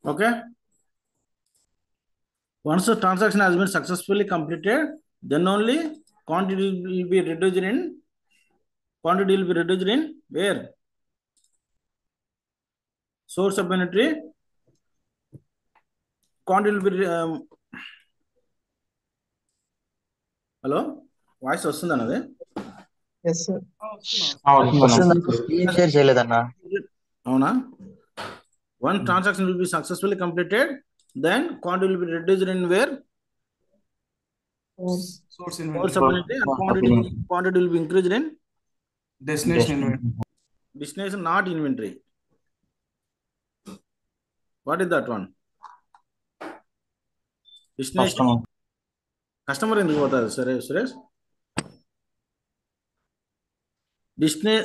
Okay. Once the transaction has been successfully completed, then only quantity will be reduced in where? Source supplementary quantity will be hello, voice వస్తుంది అన్నది. Yes sir. Screen share చేయలేదన్నా. అవునా? One transaction will be successfully completed, then quantity will be reduced in where? Source supplementary, and quantity will be increased in destination inventory. destination, not inventory. What is that one? Destination. Customer ఎందుకు పోతుంది సురేష్?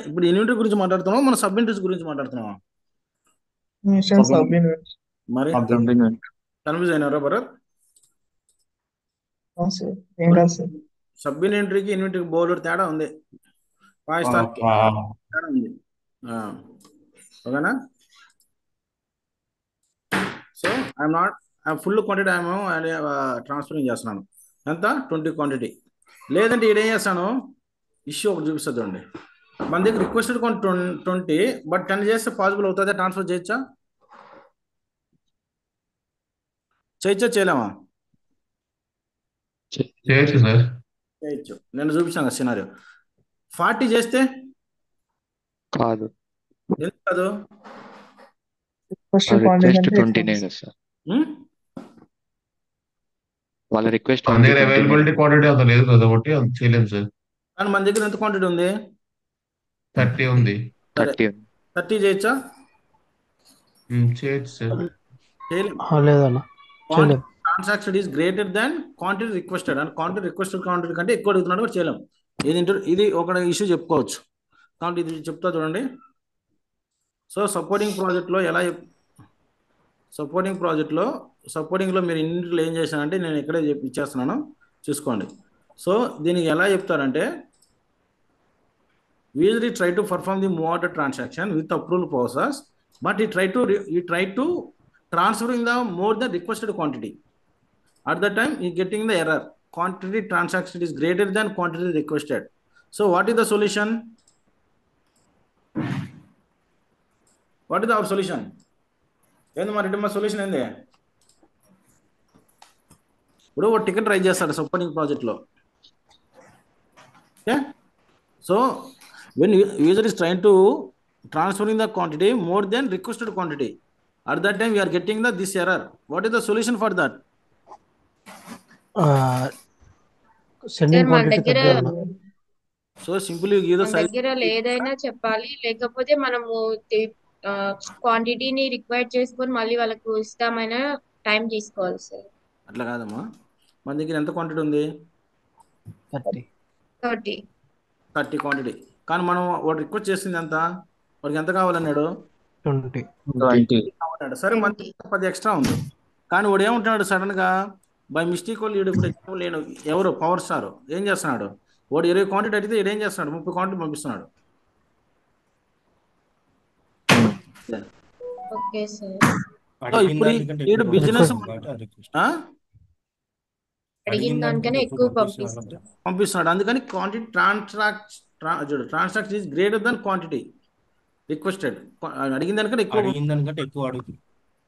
ఇప్పుడు inventory గురించి మాట్లాడుతున్నాం, మన sub inventories గురించి మాట్లాడుతున్నాం. మరి confuse అయినారా Bharat? Sub ఇన్వెంటరీకి ఇన్వెంటరీకి board తేడా ఉంది, తేడా ఉంది. ఓకేనా? So I'm full quantity transferring చేస్తున్నాను. ఎంత? 20 క్వాంటిటీ. లేదంటే ఈడేం చేస్తాను, ఇష్యూ ఒకటి చూపిస్తుంది చూడండి. మన దగ్గర రిక్వెస్టెడ్ 20, బట్ 10 చేస్తే పాసిబుల్ అవుతుందా? ట్రాన్స్ఫర్ చేయొచ్చా చేయలేమా? చేయొచ్చు. నేను చూపించాను సినారియో. 40 చేస్తే కాదు. ఎందుకు కాదు? వాళ్ళ రిక్వెస్ట్ అవైలబిలిటీ క్వాంటిటీ అంత లేదు కాబట్టి అంత చేయలేము సార్. కానీ మన దగ్గర ఎంత క్వాంటిటీ ఉంది? 30 ఉంది. 30 చేయొచ్చా? చేయొచ్చు సార్. లేదన్నా, transaction is greater than quantity requested, and quantity requested quantity కంటే ఎక్కువ అడుగుతున్నాడు కూడా చేయలేం. ఇది ఒక ఇష్యూ చెప్పుకోవచ్చు. కాబట్టి ఇది చెప్తా చూడండి. సో సపోర్టింగ్లో మీరు ఇన్నింటిలో ఏం చేశానంటే నేను ఇక్కడే ఇచ్చేస్తున్నాను, చూసుకోండి. సో దీనికి ఎలా చెప్తారంటే, usually try to perform the move order transaction with approval process, but you try to transferring the more than requested quantity. At that time you getting the error, quantity transaction is greater than quantity requested. So what is the solution? What is our solution? ఏంది మరి మా solution ఏంది? ఇప్పుడు ఒక ticket rise చేస్తాడు supporting ప్రాజెక్ట్లో. Okay, so when user is trying to transferring the quantity more than requested quantity, at that time we are getting this error. What is the solution for that? sending quantity తగ్గాలి. So simply you give the size. దగ్గర ఏదైనా చెప్పాలి, లేకపోతే మనము క్వాంటిటీని require చేసుకొని మళ్ళీ వాళ్ళకు ఇస్తామైన టైం తీసుకోవాలి సార్. అట్లా కాదమ్మా, మన దగ్గర ఎంత క్వాంటిటీ ఉంది? 30 క్వాంటిటీ. కానీ మనం వాడు రిక్వెస్ట్ చేసింది ఎంత? వాడికి ఎంత కావాలన్నాడు? 20 కావాలన్నాడు. సరే, మన 10 ఎక్స్ట్రా ఉంది. కానీ వాడు ఏమంటున్నాడు సడన్ గా బై మిస్టేక్ వాళ్ళు ఇప్పుడు నేను ఎవరు పవర్ స్టార్ ఏం చేస్తున్నాడు, వాడు 20 క్వాంటిటీ అడిగితే ఈడు ఏం చేస్తున్నాడు, 30 క్వాంటిటీ పంపిస్తున్నాడు. ఇప్పుడు ఈడు బిజినెస్ అడిగిన దానికన్నా ఎక్కువ పంపిస్తున్నాడు. అందుకని quantity transaction is greater than quantity requested. అడిగిన దానికంటే ఎక్కువ అడుగుతుంది.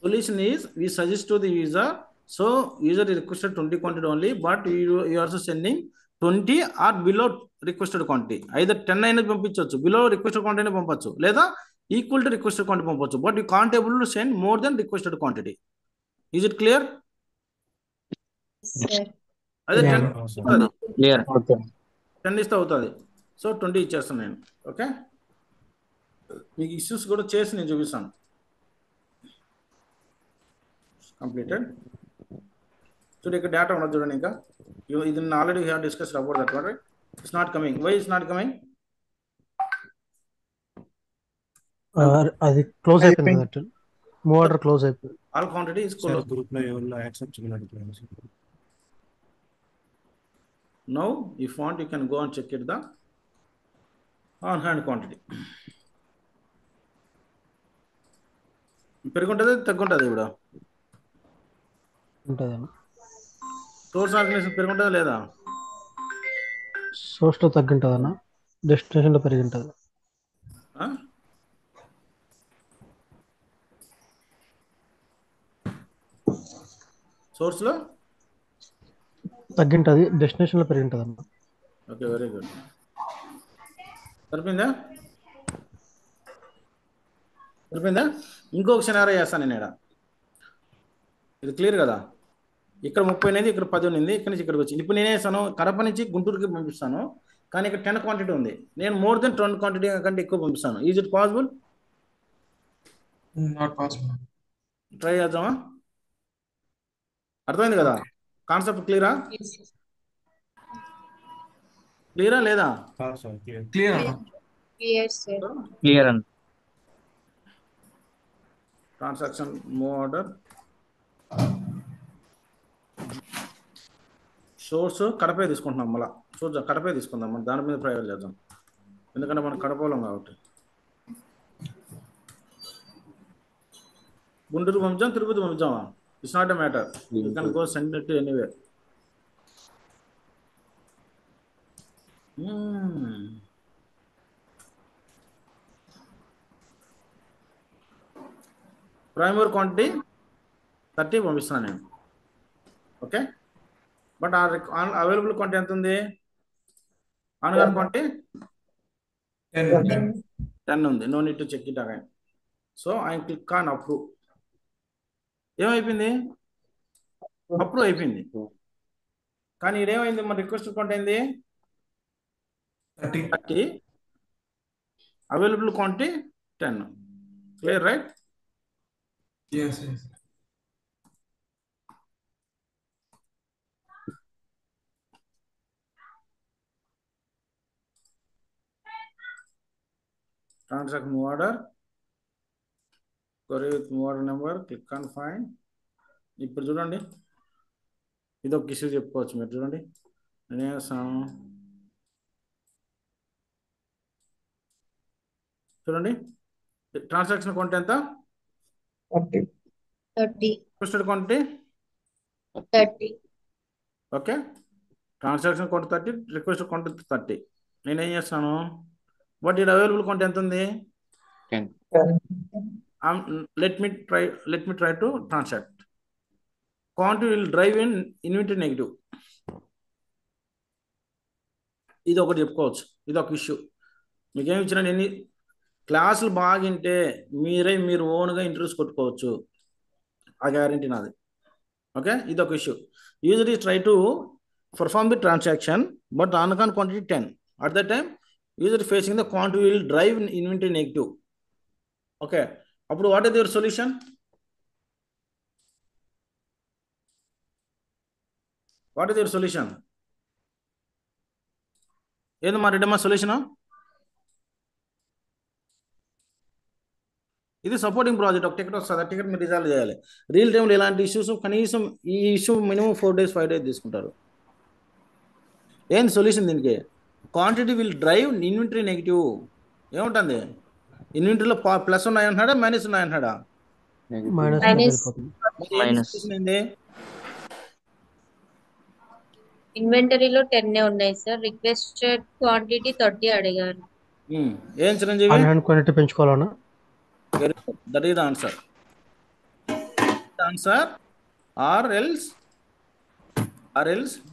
Solution is we suggest to the user, so user requested 20 quantity only, but you also sending 20 or below requested quantity. Either 10 అయినా పంపించవచ్చు, బిలో రిక్వెస్టెడ్ క్వాంటిటీ పంపచ్చు, లేదా equal to requested quantity పంపచ్చు, but you can't able to send more than requested quantity. Is it clear? అదే 10 ఇస్తే అవుతుంది. So 20 ఇచ్చేస్తాను నేను. ఓకే, మీకు ఇష్యూస్ కూడా చేసి నేను చూపిస్తాను. కంప్లీటెడ్. చూడండి, ఇక్కడ డేటా ఉన్నది చూడండి. ఇంకా ఇది already have discussed about that one, right? It's not coming. Why it's not coming? అది క్లోజ్ అయిపోయింది, మూవ్ ఆర్డర్ క్లోజ్ అయిపోయింది. All quantity is close. Group లో ఎవరు యాక్సెప్ట్ చేయలేదు. Now if you want you can go and check it the on hand quantity. పెరుగుంటది తగ్గుంటది ఇప్పుడు. ఉంటుందన్న. Source organisation పెరుగుంటుందా లేదా? సోర్స్లో తగ్గింటుందన్న, డెస్టినేషన్లో పెరిగి ఉంటుంది. సోర్స్లో తగ్గింటుంది, డెస్టినేషన్లో పెరిగి ఉంటుంది అన్న. Okay, very good. సరిపోయిందా? ఇంకొక సినారియో చేస్తాను నేను. ఇది క్లియర్ కదా? ఇక్కడ 30 అనేది, ఇక్కడ 10 ఉంది, ఇక్కడ నుంచి ఇక్కడికి వచ్చింది. ఇప్పుడు నేనే చేస్తాను, కడప నుంచి గుంటూరుకి పంపిస్తాను, కానీ ఇక్కడ 10 క్వాంటిటీ ఉంది. నేను మోర్ దెన్ 10 క్వాంటిటీ కంటే ఎక్కువ పంపిస్తాను. Is it possible? Not possible. Try చేద్దామా? అర్థమైంది కదా? కాన్సెప్ట్ క్లియరా లేదా? క్లియర్ అన్న. Yes, sir. క్లియర్ అండి. ట్రాన్సాక్షన్ మూవ్ ఆర్డర్ సోర్స్ కడపే తీసుకుంటున్నాం. మళ్ళీ చూద్దాం, కడపే తీసుకుందాం. మనం దాని మీద ప్రయోగాలు చేద్దాం, ఎందుకంటే మనం కడపలం కాబట్టి. గుంటూరు పంపించాం, తిరుపతి పంపించామా? It's not a matter. You can go send it anywhere. Primary quantity 30 పంపిస్తున్నాను నేను. ఓకే, బట్ అవైలబుల్ క్వాంటిటీ ఎంత ఉంది? ఆన్గాన్ క్వాంటిటీ 10 ఉంది. No need to check it again. So I click on approve. ఏమైపోయింది? అప్రూవ్ అయిపోయింది. కానీ ఇదేమైంది? మన రిక్వెస్ట్ క్వాంటిటీ అయింది 30, available quantity 10. Clear, right? Yes. Transaction move order, query with move order number, click on find. ఇప్పుడు చూడండి, ఇది ఒక ఇష్యూ చెప్పుకోవచ్చు మీరు. చూడండి, చూడండి, ట్రాన్సాక్షన్ క్వాంటిటీ ఎంత? 30. Requested quantity 30. Okay, transaction quantity 30, requested quantity 30. నేనేం చేస్తాను, బట్ ఇది అవైలబుల్ క్వాంటిటీ ఎంత ఉంది? 10. Let me try to transact. Quantity will drive in inventory negative. ఇది ఒకటి చెప్పుకోవచ్చు, ఇది ఒక ఇష్యూ. మీకేమి ఇచ్చిన ఎన్ని క్లాసులు బాగింటే మీరు ఓన్గా ఇంట్రెస్ట్ కొట్టుకోవచ్చు, ఆ గ్యారంటీ నాది. ఓకే, ఇది ఒక issue. Usually try to perform the transaction, but on-account quantity 10. At that time, user facing the quantity will drive inventory negative. Okay, అప్పుడు what is your solution? What is your solution? ఏంది మా రెడ్డమ్మా solution? ఇది supporting project. ఒక ticket వస్తుంది, ఆ ticket మీరు resolve చేయాలి. Real టైంలో ఇలాంటి ఇష్యూస్ కనీసం ఈ ఇష్యూ మినిమం 4 days 5 days తీసుకుంటారు. ఏంది సొల్యూషన్ దీనికి? Quantity will drive inventory negative. ఏముంటుంది? ఇన్వెంటరీలో ప్లస్ ఉన్నాయంటున్నాడా, మైనస్ ఉన్నాయంటున్నాడా? ఇన్వెంటరీలో 10 ఉన్నాయి సార్. రిక్వెస్టెడ్ క్వాంటిటీ 30 అడిగారు. ఏం చిరంజీవి? క్వాంటిటీ పెంచుకోవాలన్నా? That is the answer. or else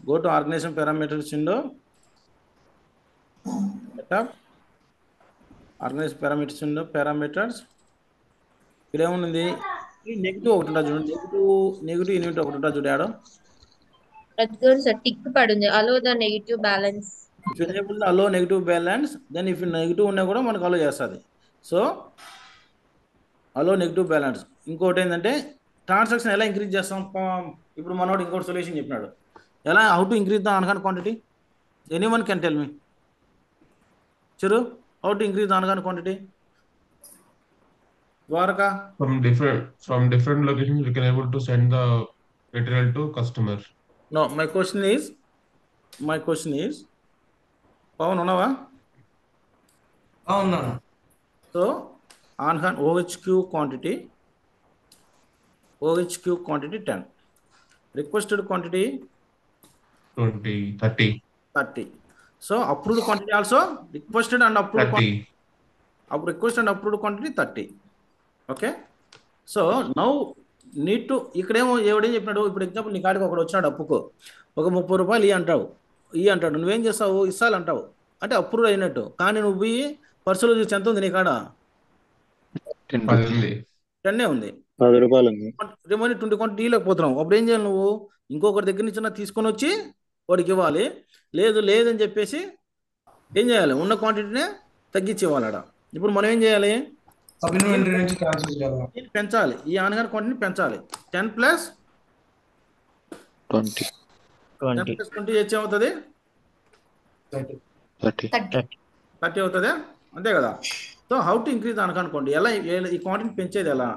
go to organization parameters window, setup, organization parameters window, parameters. ఇక్కడ ఏముంది? నెగిటివ్ ఒకటి ఉంటుంది చూడండి, నెగిటివ్ యూనిట్ ఒకటి ఉంటుంది చూడు. ఆడో టిక్ పడింది, allow the negative balance. If enable allow negative balance, then if negative ఉన్నా కూడా మనకు అలో చేస్తుంది. So allow negative balance. ఇంకోటి ఏంటంటే ట్రాన్సాక్షన్ ఎలా ఇంక్రీజ్ చేస్తాం? ఇప్పుడు మనోడు ఇంకోటి సొల్యూషన్ చెప్పినాడు, ఎలా హౌ టు ఇంక్రీజ్ ద ఆన్గాన్ quantity. Anyone can tell me Chiru, how to increase the ఆన్గాన్ quantity? Dwarka? From different locations, we can able to send the material to customer. No, my question is, Pawan Unava? No. So, on-hand OHQ quantity 10. Requested quantity 20, 30, 30. So approved quantity also requested and approved 30. అప్పుడు request and approved quantity 30. Okay. So now need to ఇక్కడేమో ఎవడేం చెప్పినాడు, ఇప్పుడు example నీ కాడికి ఒకడు వచ్చినాడు అప్పుకో, ఒక 30 రూపాయలు ఇవి అంటాడు, నువ్వేం చేస్తావు, ఇస్తాలంటావు, అంటే అప్రూవ్ అయినట్టు. కానీ నువ్వు పోయి పర్సులో చూసి ఎంత ఉంది నీ కాడ, 10 ఉంది. 10 ఉంది, 10 రూపాయలు ఉంది. రిమైన్ 20 క్వాంటిటీ ఇవ్వలేకపోతున్నావు. అప్పుడు ఏం చేయాలి నువ్వు, ఇంకొకరి దగ్గర నుంచి తీసుకొని వచ్చి వాడికి ఇవ్వాలి. లేదని చెప్పేసి ఏం చేయాలి, ఉన్న క్వాంటిటీనే తగ్గించి ఇవ్వాలి. ఇప్పుడు మనం ఏం చేయాలి, సప్లిమెంటరీ నుంచి ట్రాన్స్ఫర్ చేయాలి, పెంచాలి, ఈ ఆన్గాన్ క్వాంటిటీని పెంచాలి. 10 + 20, 20 10 + 20 ఏమవుతుంది, 30. 30 అవుతుంది, అంతే కదా. సో హౌ టు ఇంక్రీజ్ అనుకోండి, ఎలా ఈ క్వాంటిటీ పెంచేది ఎలా.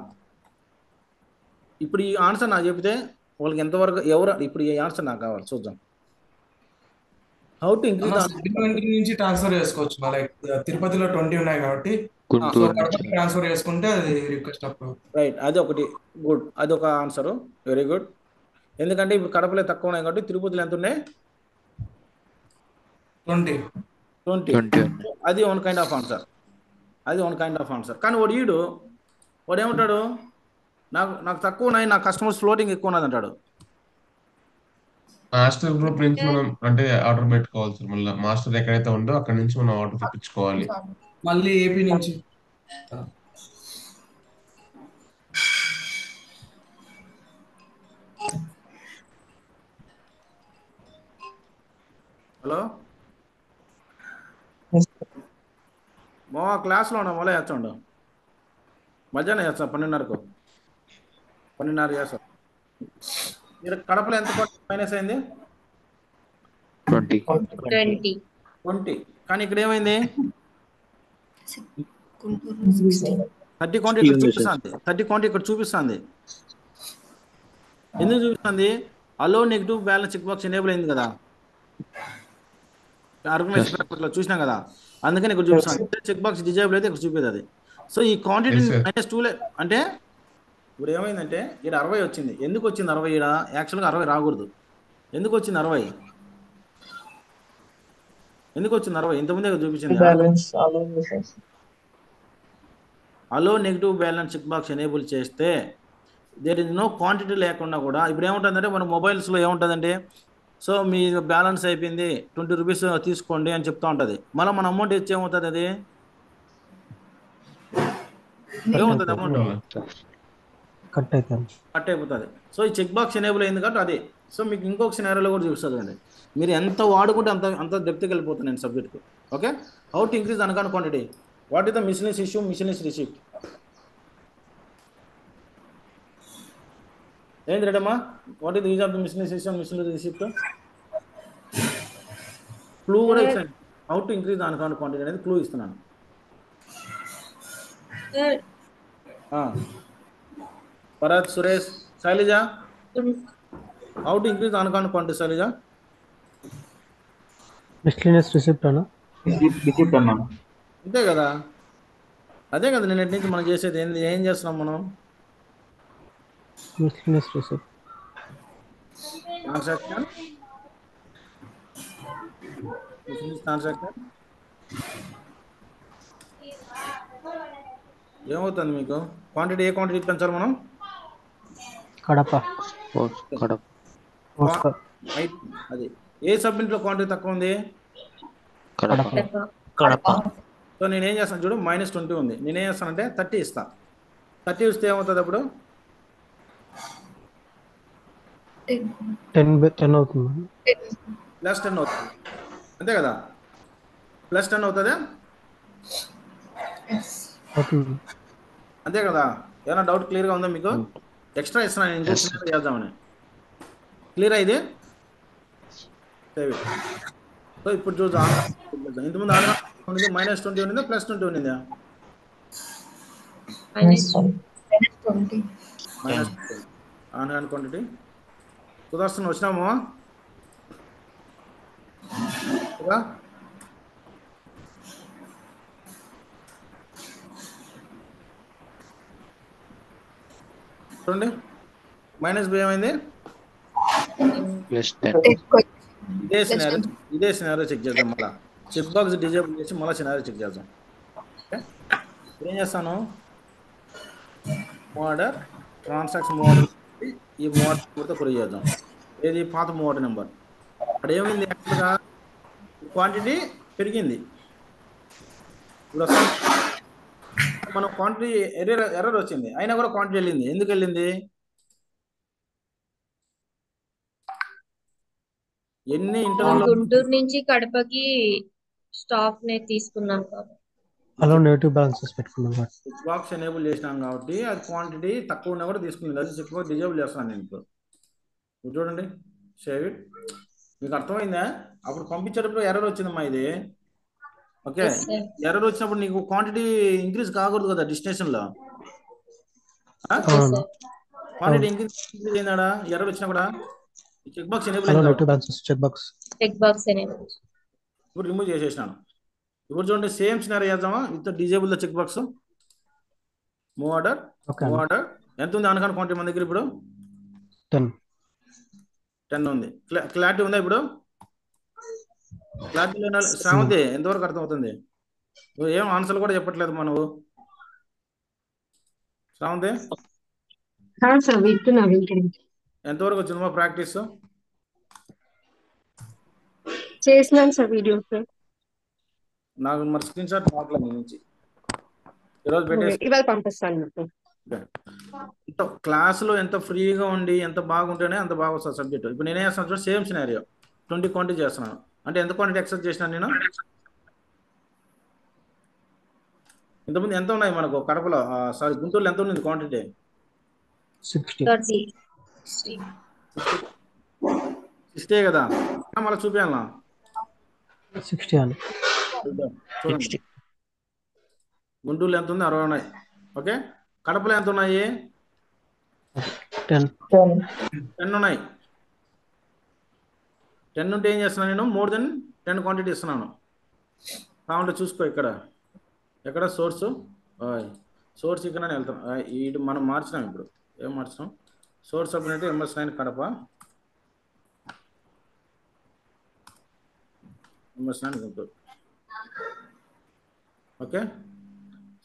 ఇప్పుడు ఈ ఆన్సర్ నాకు చెప్తే వాళ్ళకి ఎంతవరకు ఇప్పుడు ఈ ఆన్సర్ నాకు కావాలి, చూద్దాం. హౌ టు ఇంక్రీజ్ సప్లిమెంటరీ నుంచి ట్రాన్స్ఫర్ చేసుకోవచ్చు. లైక్ తిరుపతిలో 20 ఉన్నాయి కాబట్టి గుంటూరు ట్రాన్స్ఫర్ చేసుకుంటే అది రిక్వెస్ట్ అప్రూవ్. రైట్, అది ఒకటి గుడ్, అది ఒక ఆన్సరు, వెరీ గుడ్. ఎందుకంటే ఇప్పుడు కడపలో తక్కువ ఉన్నాయి కాబట్టి తిరుపతిలో ఎంత ఉన్నాయి, 20. అది వన్ కైండ్ ఆఫ్ ఆన్సర్. కానీ వాడు ఏమంటాడు, నాకు తక్కువ ఉన్నాయి, నా కస్టమర్స్ ఫ్లోటింగ్ ఎక్కువ ఉన్నది అంటాడు. మాస్టర్ గ్రూప్ నుంచి మనం అంటే ఆర్డర్ పెట్టుకోవాలి సార్. మళ్ళీ మాస్టర్ ఎక్కడైతే ఉందో అక్కడ నుంచి మనం ఆర్డర్ తెప్పించుకోవాలి. మళ్ళీ ఏపీ నుంచి హలో మా క్లాస్లో ఉన్నా, మొదలు చేస్తాడు, మధ్యాహ్నం చేస్తా 12:30 చేస్తా. మీరు కడపలో ఎంత మైనస్ అయింది, 20. 20. కానీ ఇక్కడ ఏమైంది, 30 క్వాంటిటీ ఇక్కడ చూపిస్తుంది. ఎందుకు చూపిస్తుంది, allow negative balance check box enable అయింది కదా, ఆర్గనైజ్ పేపర్లో చూసినాం కదా, అందుకని ఇక్కడ చూపిస్తాను. చెక్ బాక్స్ డిజేబుల్ అయితే ఇక్కడ చూపేది అది. సో ఈ క్వాంటిటీ -2 అంటే ఇప్పుడు ఏమైందంటే ఇక్కడ 60 వచ్చింది. ఎందుకు వచ్చింది 60, ఇక్కడ యాక్చువల్గా 60 రాకూడదు. ఎందుకు వచ్చింది 60, ఇంతకుముందే చూపించింది. Allow negative balance check box enable చేస్తే దేర్ ఇస్ నో క్వాంటిటీ లేకుండా కూడా ఇప్పుడు ఏముంటుందంటే మన మొబైల్స్లో ఏముంటుందంటే, సో మీ బ్యాలెన్స్ అయిపోయింది 20 రూపీస్ తీసుకోండి అని చెప్తా ఉంటుంది. మళ్ళీ మన అమౌంట్ ఇచ్చి ఏమవుతుంది, అది ఏమవుతుంది, అమౌంట్ కట్ అయిపోతుంది. సో ఈ చెక్ బాక్స్ ఎనేబుల్ అయింది కాబట్టి అది. సో మీకు ఇంకొక సినారియోలో కూడా చూపిస్తుంది అండి, మీరు ఎంత వాడుకుంటే అంత డెప్త్కి వెళ్ళిపోతుంది నేను సబ్జెక్ట్కి. ఓకే, హౌ టు ఇంక్రీజ్ అన్కాన్ quantity, what is the miscellaneous issue, miscellaneous receipt. ఏంటి రెడమ్మా, what is the use of the miscellaneous issue, miscellaneous receipt. Clue కూడా ఇస్తాను, హౌ టు ఇంక్రీజ్ అన్కాన్ క్వాంటిటీ అనేది క్లూ ఇస్తున్నాను. Bharat, Suresh, Shailaja, how to increase అన్కాన్ quantity. Shailaja, miscellaneous receipt అన్న, అంతే కదా, అదే కదా నిన్నటి నుంచి మనం చేసేది. ఏం చేస్తున్నాం మనం, మిస్లీనియస్ రిసిప్ట్ ట్రాన్సాక్షన్, ఏమవుతుంది మీకు క్వాంటిటీ, ఏ క్వాంటిటీ పెంచాలి మనం, కడప అది ఏ సబ్మిట్లో క్వాంటిటీ తక్కువ ఉంది, కడప. సో నేనేం చేస్తాను చూడు, -20 ఉంది, నేనేం చేస్తానంటే 30 ఇస్తా. 30 ఇస్తే ఏమవుతుంది అప్పుడు, 10 అవుతుంది, +10 అవుతుంది, అంతే కదా, +10 అవుతుందా, అంతే కదా. ఏమైనా డౌట్ క్లియర్గా ఉందా మీకు, ఎక్స్ట్రా ఇస్తున్నాను నేను చేద్దామని, క్లియర్ అయింది. సో ఇప్పుడు చూద్దాం, ఇంతకుముందు -20 ఉండిందా, +20 ఉండిందా, -20 ఆన్ క్వాంటిటీ. సుదర్శన్ వచ్చినాము కదా, చూడండి -b ఏమైంది, ప్లస్ 10. ఎక్కువ ఇదే సినారియో చెక్ చేద్దాం. మళ్ళీ చెక్ బాక్స్ డిజేబుల్ చేసి మళ్ళీ సినారియో చెక్ చేద్దాం. ఓకే, ఏం చేస్తాను, ఆర్డర్ ట్రాన్సాక్షన్ మోడల్ ఈ మోడల్ నెంబర్తో కొరి చేద్దాం. ఏది పాత మోడల్ నెంబర్. అక్కడ ఏమైంది, యాక్చువల్గా క్వాంటిటీ పెరిగింది. ఇప్పుడు మనం క్వాంటిటీ ఎర్రర్ వచ్చింది, అయినా కూడా క్వాంటిటీ వెళ్ళింది. ఎందుకు వెళ్ళింది? ఎన్ని ఇంటర్వెల్ గుంటూరు నుంచి కడపకి స్టాక్ నే తీసుకున్నాం కాబట్టి అలా నెగిటివ్ బ్యాలెన్సెస్ పెట్టుకున్నాం కాబట్టి చెక్ బాక్స్ ఎనేబుల్ చేసినాం కాబట్టి అది క్వాంటిటీ తక్కువ ఉన్నా కూడా తీసుకుంది. అది చెక్ బాక్స్ డిజేబుల్ చేస్తాను నేను ఇప్పుడు. చూడండి, సేవ్ ఇట్. మీకు అర్థమైందా? అప్పుడు పంపించేటప్పుడు ఎర్రర్ వచ్చిందమ్మా ఇది. ఓకే, ఎర్రర్ వచ్చినప్పుడు నీకు క్వాంటిటీ ఇంక్రీజ్ కాకూడదు కదా డెస్టినేషన్లో. క్వాంటిటీ ఇంక్రీజ్ అయిందా? ఎర్రర్ వచ్చినా కూడా చెక్ బాక్స్ ఎనేబుల్ అలా అయింది. నెగిటివ్ బ్యాలెన్సెస్ చెక్ బాక్స్ ఇప్పుడు రిమూవ్ చేసేసినాను. ఇప్పుడు చూడండి, సేమ్ సినారియో చేద్దామా with disable the check box. Move order ఎంత ఉంది అనగానే క్వాంటిటీ మన దగ్గర ఇప్పుడు 10 ఉంది. క్లారిటీ ఉందా ఇప్పుడు? క్లారిటీ శ్రావంతి ఎంతవరకు అర్థమవుతుంది? నువ్వు ఏం ఆన్సర్లు కూడా చెప్పట్లేదు నువ్వు శ్రావంతి. ఎంతవరకు వచ్చిందమ్మా ప్రాక్టీస్? చేసినాను సార్ వీడియో. నాకు మరి స్క్రీన్ షాట్ రావట్లేదు నీ నుంచి. ఈరోజు పెట్టేసి ఇవాళ పంపిస్తాను. క్లాసులో ఎంత ఫ్రీగా ఉండి ఎంత బాగుంటేనే అంత బాగా వస్తుంది సబ్జెక్ట్. ఇప్పుడు నేనే చేస్తాను చూడండి, సేమ్ సినారియో 20 క్వాంటిటీ చేస్తున్నాను. అంటే ఎంత క్వాంటిటీ ఎక్సెప్ట్ చేసినాను నేను? ఇంతకుముందు ఎంత ఉన్నాయి మనకు కడపలో, సారీ గుంటూరులో ఎంత ఉంది క్వాంటిటీ? 60 కదా, మళ్ళీ చూపించాలా? 60 అని చూడండి, గుంటూరులో ఎంత ఉంది? 60 ఉన్నాయి. ఓకే, కడపలో ఎంత ఉన్నాయి? 10 ఉన్నాయి. 10 ఉంటే ఏం చేస్తున్నాను నేను? మోర్ దెన్ 10 క్వాంటిటీ ఇస్తున్నాను. కావాలంటే చూసుకో, ఎక్కడ సోర్సు ఇక్కడ వెళ్తాం. ఇది మనం మార్చినాం. ఇప్పుడు ఏం మార్చినాం? సోర్స్ అప్పుడు MS9 Kadapa, MS9 Guntur. Okay,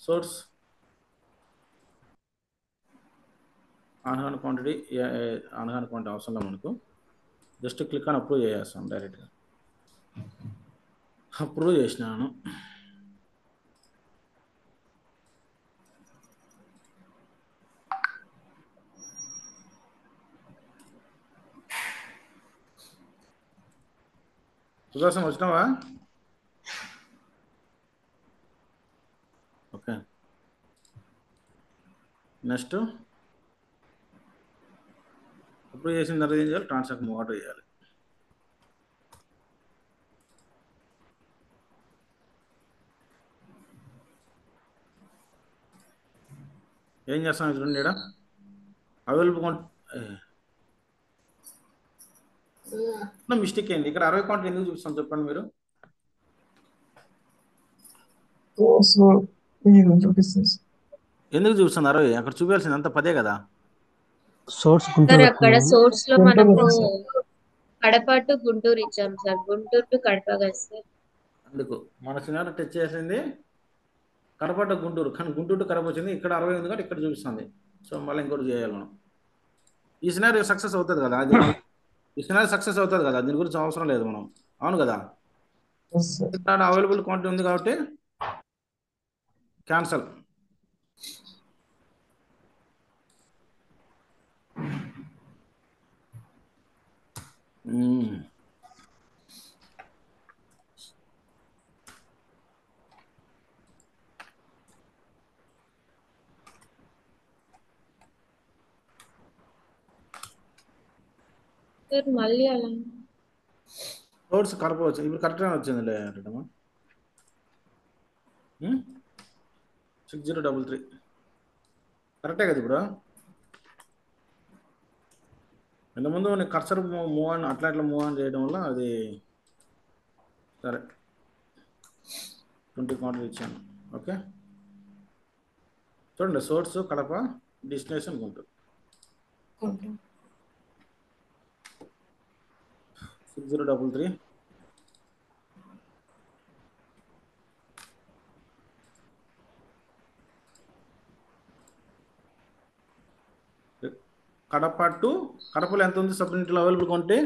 source on hand quantity అవసరంలో మనకు జస్ట్ క్లిక్ అని అప్రూవ్ చేసేస్తాం. డైరెక్ట్గా అప్రూవ్ చేసినాను. సుదర్శన్ వచ్చినావా? ఓకే, నెక్స్ట్ అప్రూవ్ చేసిన తర్వాత ఏం చేయాలి? ట్రాన్సాక్షన్ ఆర్డర్ చేయాలి. ఏం చేస్తాం? చూడండి, ఇక్కడ అవైలబుల్ మిస్టేక్ అయింది. ఇక్కడ 60 క్వాంటిటీ ఎందుకు చూపిస్తాను చెప్పండి మీరు? ఎందుకు చూపిస్తాను 60? అక్కడ చూపించాల్సింది అంత 10 కదా. సోర్స్ అక్కడ సోర్స్ లో మనకు కడప టు గుంటూరు ఇచ్చాం సార్. గుంటూరు టు కడప కదా సార్. అందుకు మన సినారియో టచ్ చేసింది కడప టు గుంటూరు, కానీ గుంటూరు టు కడప వచ్చింది. ఇక్కడ 60 ఉంది కాబట్టి ఇక్కడ చూపిస్తుంది. సో మళ్ళీ ఇంకోటి చేయాలి మనం. ఈ సినారియో సక్సెస్ అవుతుంది కదా, అది ఈ సినారియో సక్సెస్ అవుతుంది కదా, దీని గురించి అవసరం లేదు మనం. అవును కదా, అవైలబుల్ క్వాంటిటీ ఉంది కాబట్టి క్యాన్సల్. మళ్ళీ అలా సోర్స్ కడప వచ్చింది. ఇప్పుడు కరెక్ట్గా వచ్చిందిలే. 6033 కరెక్టే కదా ఇప్పుడు? ఇంతకుముందు నేను కర్సర్ మూవ్ ఆన్ అట్లా మూవ్ ఆన్ చేయడం వల్ల అది సరే 20 క్వాంటిటీ ఇచ్చాను. ఓకే, చూడండి, source Kadapa, destination Guntur. 6033. Kadapa to కడపలో ఎంత ఉంది సబ్యూనిట్లు అవైలబుల్ కొంటే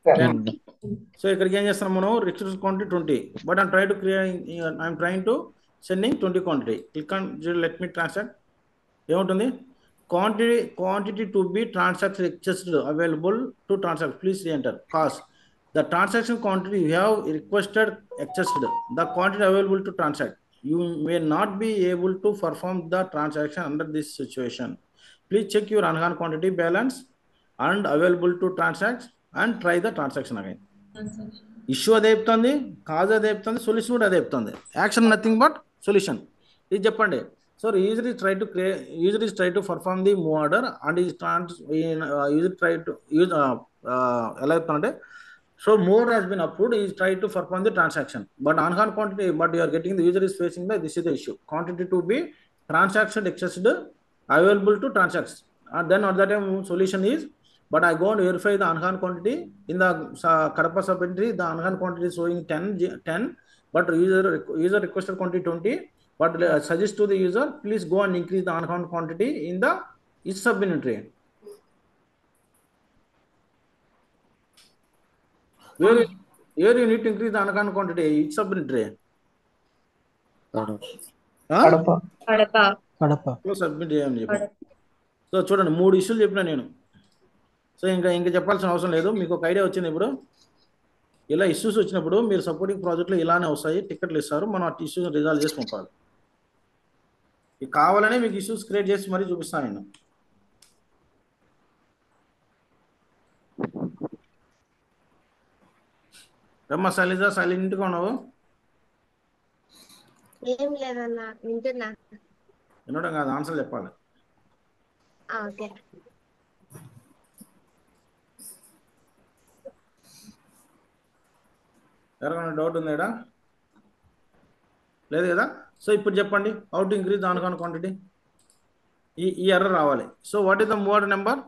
10. సో ఇక్కడికి ఏం చేస్తున్నాం మనం request quantity 20, but I'm trying to sending 20 quantity. Click on let me transact. ఏముంటుంది? Quantity to be transaction exceeds available to transact, please reenter. Cost the transaction quantity you have requested accessed, the quantity available to transact. You may not be able to perform the transaction under this situation. Please check your on-hand quantity balance and available to transact and try the transaction again. Issue అదే చెప్తుంది, cause అదే చెప్తుంది, solution కూడా అదే చెప్తుంది. Action nothing but solution. ఇది చెప్పండి. So user is try to perform the move order and user try to use ఎలా చెప్తానంటే, so more has been approved, he is trying to perform the transaction, but on-hand quantity, but you are getting the user is facing this is the issue. Quantity to be transaction accessed available to transact, and then at that time solution is, but I go and verify the on-hand quantity in the Kadapa sub entry, the on-hand quantity is showing 10, but user requested quantity 20, but suggest to the user, please go and increase the on-hand quantity in the each sub entry. Where you need to increase the on-hand quantity, each sub-entry. Kadapa submit చేయమని చెప్పాను. So చూడండి, 3 ఇష్యూలు చెప్పినా నేను. So ఇంకా చెప్పాల్సిన అవసరం లేదు, మీకు ఒక ఐడియా వచ్చింది. ఇప్పుడు ఇలా ఇష్యూస్ వచ్చినప్పుడు మీరు సపోర్టింగ్ ప్రాజెక్టులు ఇలానే వస్తాయి, టికెట్లు ఇస్తారు, మనం ఆ ఇష్యూస్ రిజాల్వ్ చేసి పంపాలి. ఇది కావాలనే మీకు ఇష్యూస్ క్రియేట్ చేసి మరీ చూపిస్తాను నేను. రమ్మ శైలజ, సైలెంట్గా ఉన్నావు? ఏం లేదన్నా, వింటున్నా. వినడం కాదు, ఆన్సర్ చెప్పాలి. ఓకే. ఎవరికైనా డౌట్ ఉందా? లేదు కదా? సో ఇప్పుడు చెప్పండి, how to increase the on-hand quantity. ఈ ఎర్రర్ రావాలి. So what is the move number?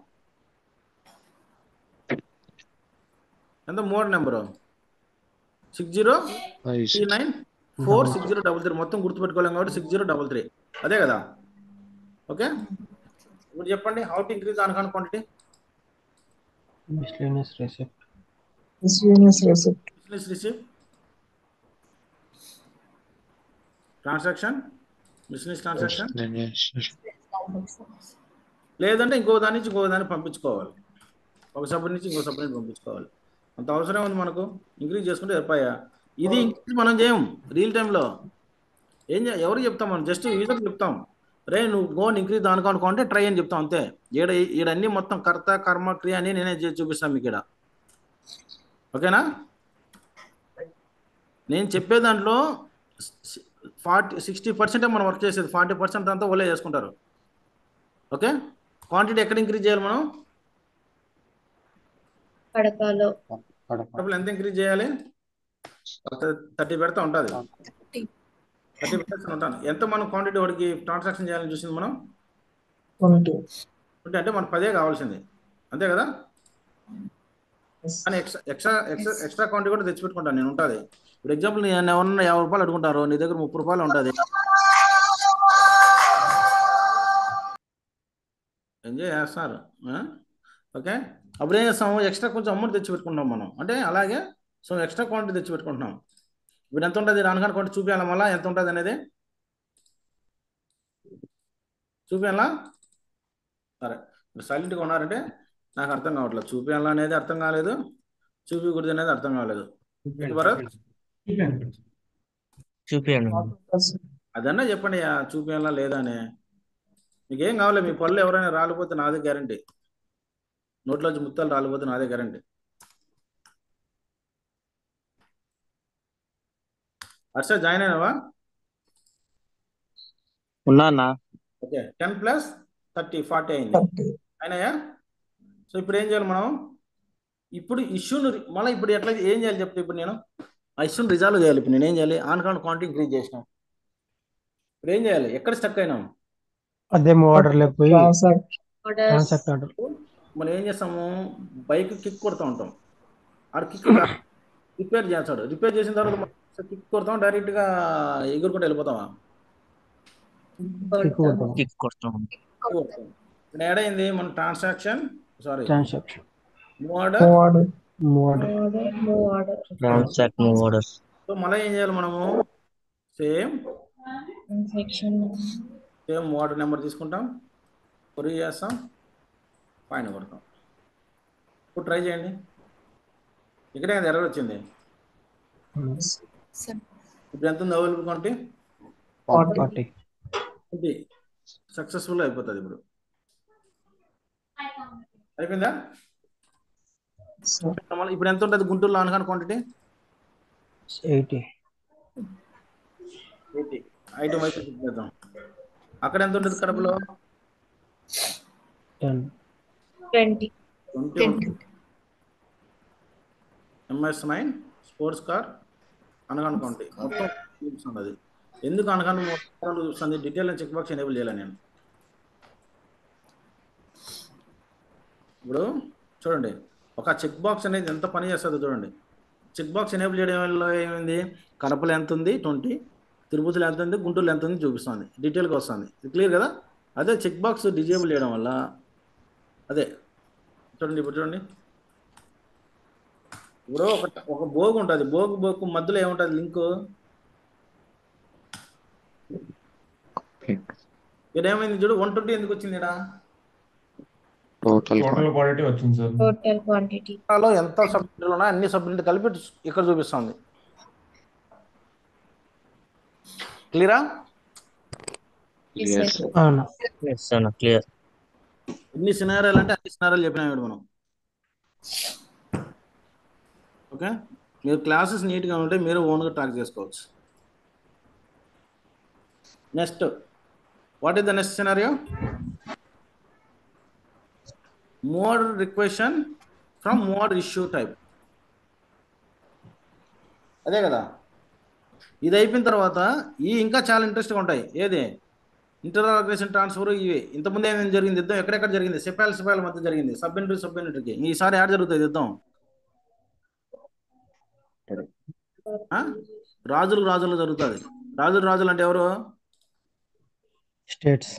ఎంత మూవ్ నెంబరు? 60394603. మొత్తం గుర్తుపెట్టుకోలేం కాబట్టి 6033, అదే కదా? ఓకే, ఇప్పుడు చెప్పండి, how to increase on-hand quantity. miscellaneous receipt, transaction, లేదంటే ఇంకో దాని నుంచి ఇంకో దాన్ని పంపించుకోవాలి, ఒక సబ్ నుంచి ఇంకో సబ్ నుంచి పంపించుకోవాలి. అంత అవసరం ఉంది మనకు. ఇంక్రీజ్ చేసుకుంటే సరిపోయా. ఇది ఇంక్రీజ్ మనం చేయం రియల్ టైంలో. ఎవరు చెప్తాం మనం? జస్ట్ యూజర్ చెప్తాం, రే నువ్వు గో ఇంక్రీజ్ దానికనుకుంటే ట్రై అని చెప్తాం అంతే. ఈడన్నీ మొత్తం కర్త కర్మ క్రియ అని నేనే చూపిస్తాను మీకు ఇక్కడ. ఓకేనా? నేను చెప్పే దాంట్లో 60% మనం వర్క్ చేసేది, 40% అంతా వాళ్ళే చేసుకుంటారు. ఓకే, క్వాంటిటీ ఎక్కడ ఇంక్రీజ్ చేయాలి మనం? కడపలో ఎంత ఇంక్రీజ్ చేయాలి? 30 పెడతా ఉంటుంది, 30% ఉంటాను. ఎంత మనం క్వాంటిటీ వాడికి ట్రాన్సాక్షన్ చేయాలని చూసింది మనం? 20. అంటే మనకు 10 కావాల్సింది, అంతే కదా? కానీ ఎక్స్ట్రా క్వాంటిటీ కూడా తెచ్చిపెట్టుకుంటాను నేను, ఉంటుంది. ఇప్పుడు ఎగ్జాంపుల్ నేను ఎవరన్నా 50 రూపాయలు అడుగుంటారు, నీ దగ్గర 30 రూపాయలు ఉంటుంది, ఎంజాయ్ చేస్తారు. ఓకే, అప్పుడు ఏం చేస్తాము? ఎక్స్ట్రా కొంచెం అమౌంట్ తెచ్చిపెట్టుకుంటాం మనం. అంటే అలాగే సో ఎక్స్ట్రా క్వాంటిటీ తెచ్చిపెట్టుకుంటున్నాం. ఇప్పుడు ఎంత ఉంటుంది ఆన్-హ్యాండ్ క్వాంటిటీ చూపించాలా? మళ్ళీ ఎంత ఉంటుంది అనేది చూపించాలా? సరే, ఇప్పుడు సైలెంట్గా ఉన్నారంటే నాకు అర్థం కావట్లేదు. చూపించాలా అనేది అర్థం కాలేదు, చూపించకూడదు అనేది అర్థం కాలేదు. అదన్నా చెప్పండి, చూపించాలా లేదా అని. మీకేం కావాలి? మీ పళ్ళు ఎవరైనా రాలిపోతే నాదే గ్యారంటీ, నోట్లోంచి ముత్తాలు రాలిపోతే నాదే గ్యారంటీ. హర్ష జాయిన్ అయినావా? ఉన్నా. ఓకే, 10 + 30 40 అయింది. అయినాయా? సో ఇప్పుడు ఏం చేయాలి మనం? ఇప్పుడు ఇష్యూను మళ్ళీ ఇప్పుడు ఎట్లా ఏం చేయాలి చెప్తే, ఇప్పుడు నేను ఆ ఇష్యూని రిజాల్వ్ చేయాలి. ఇప్పుడు నేను ఏం చేయాలి? ఆన్-హ్యాండ్ క్వాంటిటీ ఇంక్రీజ్ చేసినాం, ఇప్పుడు ఏం చేయాలి? ఎక్కడ స్టక్ అయినాం? అదే ఆర్డర్ లేకపోయి ట్రాన్సాక్ట్ ఆర్డర్. మనం ఏం చేస్తాము? బైక్ కిక్ కొడుతూ ఉంటాం, ఆడు కిక్ రిపేర్ చేస్తాడు. రిపేర్ చేసిన తర్వాత కిక్ కొడతాం, డైరెక్ట్గా ఎగురుకుంటూ వెళ్ళిపోతామా? కిక్ కొడతాం. ఇక్కడ ఏడైంది మన transaction, sorry transaction move order. Transact move orders. So మళ్ళీ ఏం చేయాలి మనము? సేమ్ మూవ్ ఆర్డర్ నెంబర్ తీసుకుంటాం, కొరి చేస్తాం, పైన కొడతాం. ఇప్పుడు ట్రై చేయండి. ఇక్కడే అది ఎర్రర్ వచ్చింది. ఇప్పుడు ఎంత ఉంది అవైలబుల్ క్వాంటిటీ? 40. ఇది సక్సెస్ఫుల్ అయిపోతుంది. ఇప్పుడు అయిపోయిందా? ఇప్పుడు ఎంత ఉంటుంది గుంటూరులో అనగానే క్వాంటిటీ? 80. ఐటమ్ అయితే చేద్దాం. అక్కడ ఎంత ఉంటుంది కడపలో? 20. MS9 స్పోర్ట్స్ కార్ అనగానే క్వాంటిటీ మొత్తం చూపిస్తుంది. అది ఎందుకు అనగానే మొత్తం చూపిస్తుంది? డీటెయిల్ చెక్ బాక్స్ ఎనేబుల్ చేయాలి నేను. ఇప్పుడు చూడండి, ఒక చెక్ బాక్స్ అనేది ఎంత పని చేస్తుందో చూడండి. చెక్ బాక్స్ ఎనేబుల్ చేయడం వల్ల ఏమైంది? కడపలో ఎంత ఉంది 20, తిరుపతిలో ఎంత ఉంది, గుంటూరులో ఎంత ఉంది చూపిస్తుంది, డీటెయిల్గా వస్తుంది. ఇది క్లియర్ కదా? అదే చెక్ బాక్స్ డిజేబుల్ చేయడం వల్ల అదే చూడండి. ఇప్పుడు చూడండి, ఇప్పుడు ఒక బోగు ఉంటుంది. బోగు మధ్యలో ఏముంటుంది? లింకు. ఇక్కడ ఏమైంది చూడు, 120 ఎందుకు వచ్చింది? ఇక్కడ టోటల్ టోటల్ క్వాంటిటీ వచ్చింది సార్. టోటల్ క్వాంటిటీ ఎంత సబ్యూనిట్లు ఉన్నా అన్ని సబ్యూనిట్ కలిపి ఇక్కడ చూపిస్తుంది. క్లియరా? క్లియర్. ఎన్ని సినారియాలు అంటే అన్ని సినారియాలు చెప్పినాడు మనం. ఓకే, మీరు క్లాసెస్ నీట్గా ఉంటే మీరు ఓన్గా ట్రాక్ చేసుకోవచ్చు. Next, what is the next scenario? Move order requisition from move order issue type. అదే కదా. ఇది అయిపోయిన తర్వాత ఈ ఇంకా చాలా ఇంట్రెస్ట్గా ఉంటాయి. ఏది? Inter organisation transfer. ఇవి ఇంతకుముందు ఏమేమి జరిగింది యుద్ధం? ఎక్కడెక్కడ జరిగింది? సిపాయిల మధ్య జరిగింది, సబ్ యూనిటరీకి. ఈసారి యాడ్ జరుగుతుంది యుద్ధం? రాజులు జరుగుతుంది. రాజులు అంటే ఎవరు? స్టేట్స్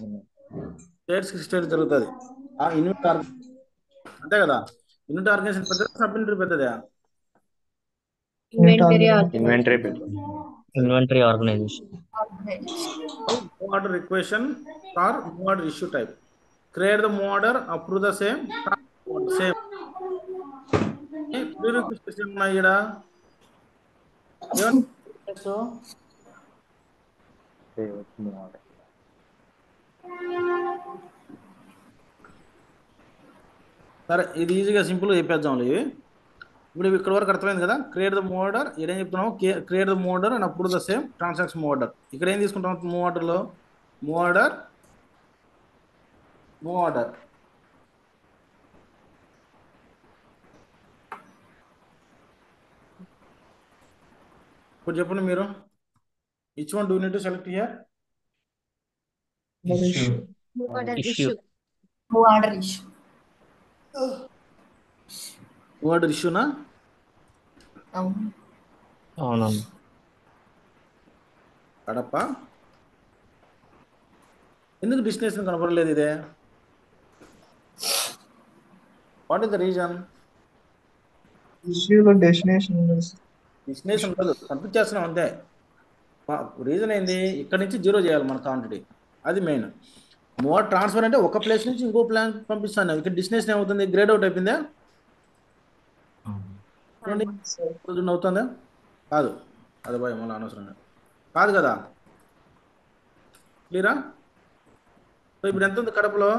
జరుగుతుంది. అంతే కదా. యూనిట్ ఆర్గనైజేషన్ పెద్దదా, సబ్ యూనిటరీ పెద్దదా? Inventory organisation. Move order requisition or move order issue type. Create the move order, approve the same. Prerequisites ఉన్నాయి ఇక్కడ. సరే, ఇది ఈజీగా సింపుల్గా చెప్పేద్దాం. ఇవి ఇప్పుడు ఇక్కడ వరకు అర్థమైంది కదా. Create the move order. ఇక్కడ ఏం చెప్తున్నాము? Create the move order and approve the same transaction move order. ఇక్కడ ఏం తీసుకుంటాం? మూవ్ ఆర్డర్లో మూవ్ ఆర్డర్ ఇప్పుడు చెప్పండి మీరు. Which one do need to select here? Issue. Move order ఇష్యూనా? అవునవును. కడప. ఎందుకు డెస్టినేషన్ కనపడలేదు? ఇదే what is the reason? Destination ఉండదు, పంపించేస్తున్నాం అంతే. రీజన్ ఏంది? ఇక్కడ నుంచి 0 చేయాలి మన క్వాంటిటీ. అది మెయిన్. మూవ్ ట్రాన్స్ఫర్ అంటే ఒక ప్లేస్ నుంచి ఇంకో ప్లాన్ పంపిస్తాను. ఇక్కడ డెస్టినేషన్ ఏమవుతుంది? గ్రేడ్ అవుట్ అయిపోయిందా? అవుతుందా? కాదు. అది భయం మళ్ళీ అనవసరంగా కాదు కదా. క్లియరా? సో ఇప్పుడు ఎంత ఉంది కడపలో?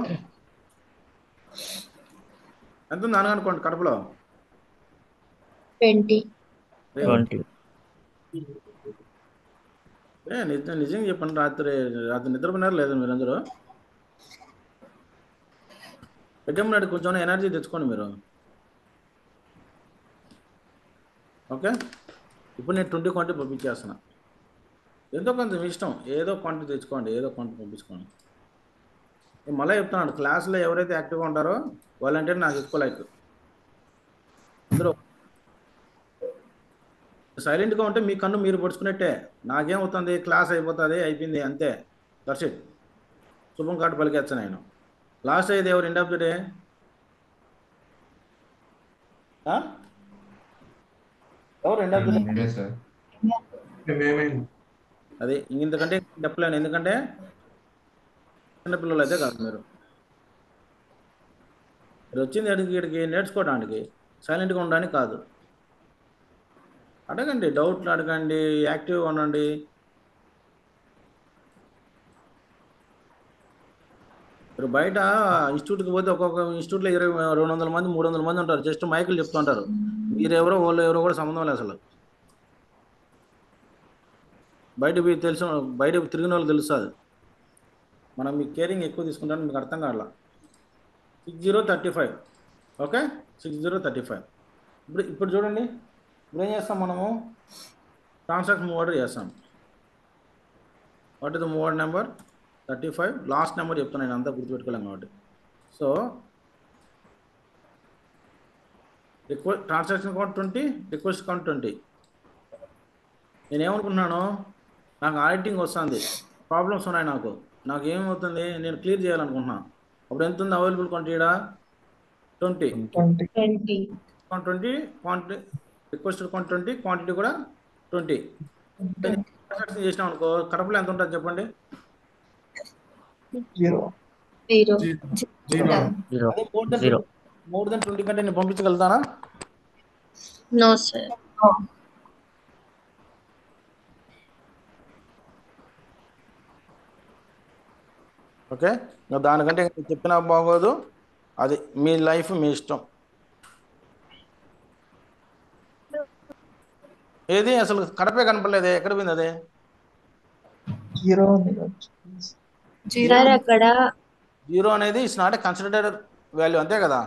ఎంత ఉంది అనగనుకోండి కడపలో? 20. నిజంగా చెప్పండి. రాత్రి నిద్రపోయినారు లేదు మీరందరూ? పెట్టేమన్నాడు, కొంచెం ఎనర్జీ తెచ్చుకోండి మీరు. ఓకే, ఇప్పుడు నేను 20 క్వాంటిటీ పంపించేస్తున్నా. ఎంతో కొంత మీ ఇష్టం, ఏదో క్వాంటిటీ తెచ్చుకోండి, ఏదో క్వాంటిటీ పంపించుకోండి. మళ్ళీ చెప్తున్నాను, క్లాస్లో ఎవరైతే యాక్టివ్గా ఉంటారో వాళ్ళంటే నాకు ఎక్కువ లైక్. అందరూ సైలెంట్గా ఉంటే మీ కన్ను మీరు పొడుచుకున్నట్టే. నాకేమవుతుంది, క్లాస్ అయిపోతుంది, అయిపోయింది, అంతే. That's it. శుభం కార్డు పలికేచ్చా నేను. లాస్ట్ అయ్యేది ఎవరు ఎండ్ ఆఫ్ ది డే? ఎవరు ఎండ్ ఆఫ్ ది డే? మీరే సార్. అది ఇంతకంటే చెప్పలేను, ఎందుకంటే చిన్నపిల్లలు అయితే కాదు. మీరు వచ్చింది ఇక్కడికి నేర్చుకోవడానికి, సైలెంట్గా ఉండడానికి కాదు. అడగండి, డౌట్లు అడగండి, యాక్టివ్గా ఉండండి. మీరు బయట ఇన్స్టిట్యూట్కి పోతే ఒక్కొక్క ఇన్స్టిట్యూట్లో 200 మంది 300 మంది ఉంటారు. జస్ట్ మైకులు చెప్తుంటారు. మీరెవరో వాళ్ళు ఎవరో కూడా సంబంధం లేదు అసలు. బయట తిరిగిన వాళ్ళు తెలుస్తుంది. మనం మీ కేరింగ్ ఎక్కువ తీసుకుంటాను, మీకు అర్థం కావాల. 6035. ఓకే, 6035. ఇప్పుడు చూడండి, ఇప్పుడు ఏం చేస్తాం మనము? ట్రాన్సాక్షన్ మూవ్ ఆర్డర్ చేస్తాం. What is the move order number? 35. Last number చెప్తాను, నేను అంతా గుర్తుపెట్టుకోలేం కాబట్టి. So transaction count 20, request count 20. నేనేమనుకుంటున్నాను, నాకు ఆడిటింగ్ వస్తుంది, ప్రాబ్లమ్స్ ఉన్నాయి, నాకు ఏమవుతుంది, నేను క్లియర్ చేయాలనుకుంటున్నాను. అప్పుడు ఎంత ఉంది available quantity? 20. 20. Quantity requested quantity 20, quantity కూడా 20. ట్రాన్సాక్షన్ చేసినాం అనుకో, కడపలో ఎంత ఉంటుంది చెప్పండి? 0. అదే మోర్ దెన్ 20 కంటే నేను పంపించగలుగుతానా? No sir. ఓకే, దానికంటే చెప్పినా బాగోదు. అది మీ లైఫ్, మీ ఇష్టం. ఏది అసలు కడపే కనపడలేదే, ఎక్కడ పోయింది అదే? 0. సార్ అక్కడ 0 అనేది it's not a considered value, అంతే కదా?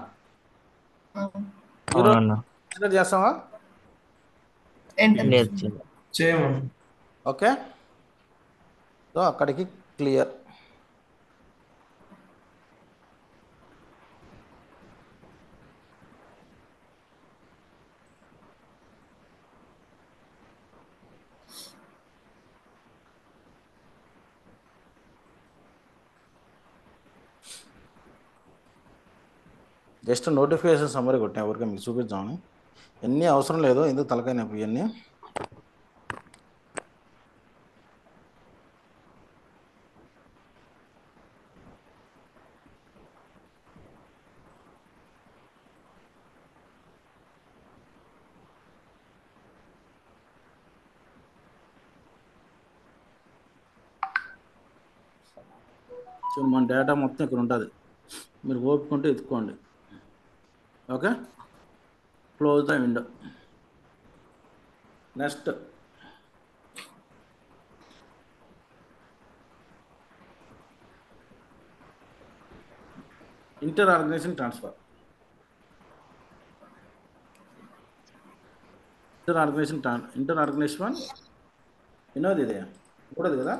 0 అవునన్నా. కన్సిడర్ చేస్తావా? లేదు. చేయమని. ఓకే, సో అక్కడికి క్లియర్. జస్ట్ నోటిఫికేషన్ సమ్మరీ కొట్టినా, ఎవరికి మీకు చూపిద్దామని. ఎన్ని అవసరం లేదు, ఎందుకు తలకాయ నొప్పి ఇవన్నీ. సో మన డేటా మొత్తం ఇక్కడ ఉంటుంది, మీరు ఓపుకుంటే ఎత్తుకోండి. Okay, close the window. Next inter organisation transfer. Inter organization ఎన్నోది ఇదే? మూడోది కదా.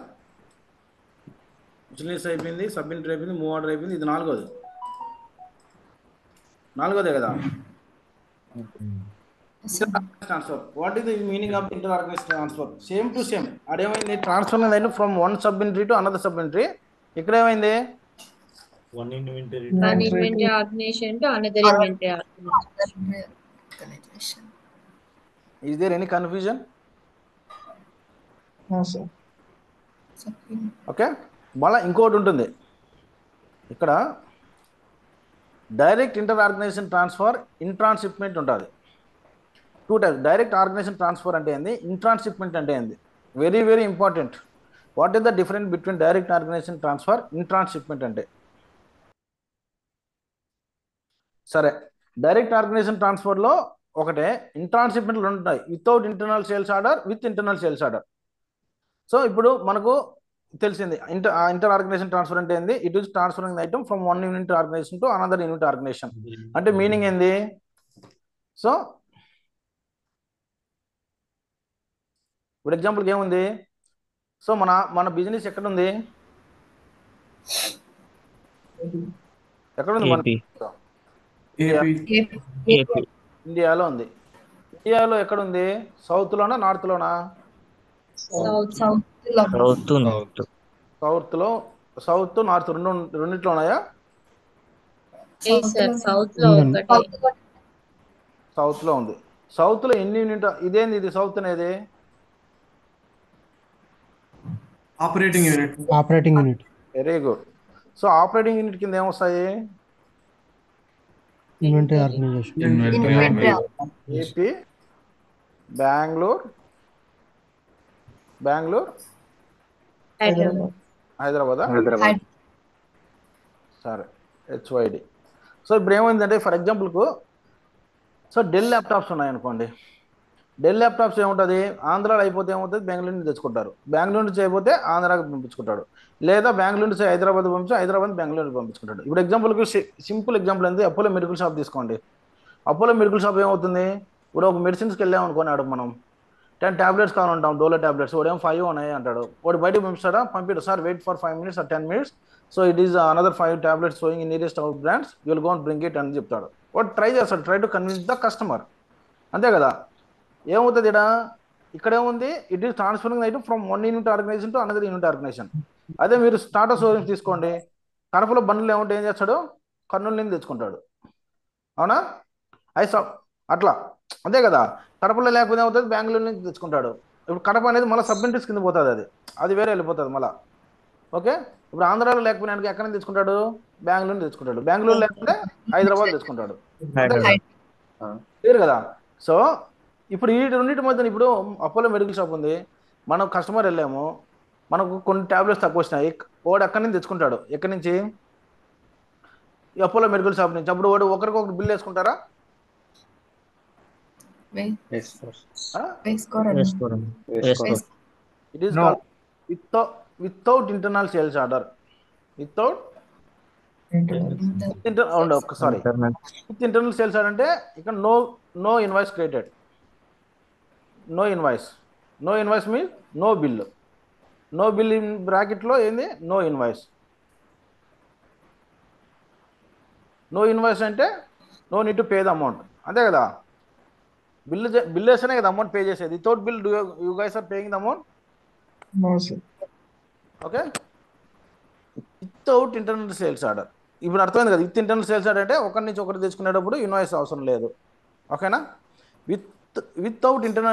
మిషనరీస్ అయిపోయింది, సబ్ ఇంటర్ అయిపోయింది, మూవ్ ఆర్డర్ అయిపోయింది, ఇది నాలుగోదే కదా. Transfer. What is the meaning of inter organisation transfer? Same to same. అదేమైంది, ట్రాన్స్ఫర్ అనేది from one sub entry to another sub entry. ఇక్కడ ఏమైంది, one inventory organization to another inventory organization. Is there any confusion? No, sir. Okay, మళ్ళీ ఇంకోటి ఉంటుంది ఇక్కడ, direct inter organisation transfer, ఇంట్రాన్షిప్మెంట్ ఉంటుంది. 2 types. Direct organization transfer అంటే ఏంది, ఇంట్రాన్షిప్మెంట్ అంటే ఏంది? Very very important. What is the difference between direct organization transfer, intransit shipment అంటే? సరే, డైరెక్ట్ ఆర్గనైజేషన్ ట్రాన్స్ఫర్లో ఒకటే, ఇంట్రాన్షిప్మెంట్లు ఉంటాయి. Without internal sales order, with internal sales order. So ఇప్పుడు మనకు తెలిసింది ఇంటర్ ఆర్గనైజేషన్ ట్రాన్స్ఫర్ అంటే ఏంది. It is transferring the item from one unit organization to another unit organization. అంటే మీనింగ్ ఏంది? సో ఇప్పుడు ఎగ్జాంపుల్కి ఏముంది, సో మన బిజినెస్ ఎక్కడుంది, ఎక్కడుంది? మన ఇండియాలో ఉంది. ఇండియాలో ఎక్కడ ఉంది? సౌత్లోనా నార్త్లోనా? సౌత్ సౌత్ సౌత్లో, సౌత్ నార్త్ రెండిట్లో ఉన్నాయా? సార్ సౌత్ లో ఒకటే. సౌత్లో ఉంది. సౌత్లో ఎన్ని యూనిట్? ఇదేంది ఇది సౌత్ అనేది? Operating unit. Very good. So operating unit కింద ఏమొస్తాయి? Inventory organisation. Inventory AP, Bengaluru, Hyderabad. సరే, హెచ్వైడి. సో ఇప్పుడు ఏమైందంటే ఫర్ ఎగ్జాంపుల్కు సో డెల్ ల్యాప్టాప్స్ ఉన్నాయనుకోండి. డెల్ ల్యాప్టాప్స్ ఏముంటుంది? ఆంధ్రాలో అయిపోతే ఏమవుతుంది? బెంగళూరు నుంచి తెచ్చుకుంటారు. బెంగళూరు నుంచి అయిపోతే ఆంధ్రాకి పంపించుకుంటాడు. లేదా బెంగళూరు నుంచి హైదరాబాద్ పంపించి హైదరాబాద్ బెంగళూరుకి పంపించుకుంటాడు. ఇప్పుడు ఎగ్జాంపుల్కి సింపుల్ ఎగ్జాంపుల్ ఏంటి? అపోలో మెడికల్ షాప్ తీసుకోండి. అపోలో మెడికల్ షాప్ ఏమవుతుంది? ఇప్పుడు ఒక మెడిసిన్స్కి వెళ్ళాం అనుకోని మనం 10 ట్యాబ్లెట్స్ కావాలంటాం, డోలో ట్యాబ్లెట్స్. వాడు ఏమో 5 ఉన్నాయి అంటాడు. వాడు బయటకు పంపిస్తాడా? పంపిడు. Sir wait for 5 minutes or 10 minutes. So it is another 5 tablets showing in nearest out brands, you will go and bring it అని చెప్తాడు. వాడు ట్రై చేస్తాడు, try to convince the customer. అంతే కదా? ఏమవుతుంది ఇక్కడ ఏముంది? It is transferring item from one unit organization to another unit organization. అదే మీరు టాటా షోరూమ్ తీసుకోండి. కడపలో బండ్లు ఏముంటే ఏం చేస్తాడు? కర్నూలు నుంచి తెచ్చుకుంటాడు. అవునా? అట్లా అంతే కదా? కడపలో లేకపోతే ఏమవుతుంది? బెంగళూరు నుంచి తెచ్చుకుంటాడు. ఇప్పుడు కడప అనేది మళ్ళీ సబ్మింటరీస్ కింద పోతుంది, అది వేరే వెళ్ళిపోతుంది మళ్ళీ. ఓకే, ఇప్పుడు ఆంధ్రాలో లేకపోయినా ఎక్కడ నుంచి తెచ్చుకుంటాడు? బెంగళూరు నుంచి తెచ్చుకుంటాడు. బెంగళూరు లేకపోతే హైదరాబాద్ తెచ్చుకుంటాడు. క్లియర్ కదా? సో ఇప్పుడు ఈ రెండింటి మధ్యన ఇప్పుడు అపోలో మెడికల్ షాప్ ఉంది, మనం కస్టమర్ వెళ్ళాము, మనకు కొన్ని ట్యాబ్లెట్స్ తక్కువ వచ్చినాయి. వాడు ఎక్కడి నుంచి తెచ్చుకుంటాడు? ఎక్కడి నుంచి? ఈ అపోలో మెడికల్ షాప్ నుంచి. అప్పుడు వాడు ఒకరికొకరు బిల్ వేసుకుంటారా? It is called without internal sales order. With internal sales order అంటే ఇక్కడ no invoice created. No invoice means no bill. No bill in బ్రాకెట్లో ఏంది? No invoice. నో ఇన్వాయిస్ అంటే no need to pay the amount. అంతే కదా? Bill వేస్తేనే కదా amount pay చేసేది. Without bill you guys are paying the amount. Okay, without internal sales order. ఇప్పుడు అర్థమైంది కదా? విత్ ఇంటర్నల్ సేల్స్ ఆర్డర్ అంటే ఒకరి నుంచి ఒకరు తెచ్చుకునేటప్పుడు ఇన్వాయిస్ అవసరం లేదు. ఓకేనా? Without internal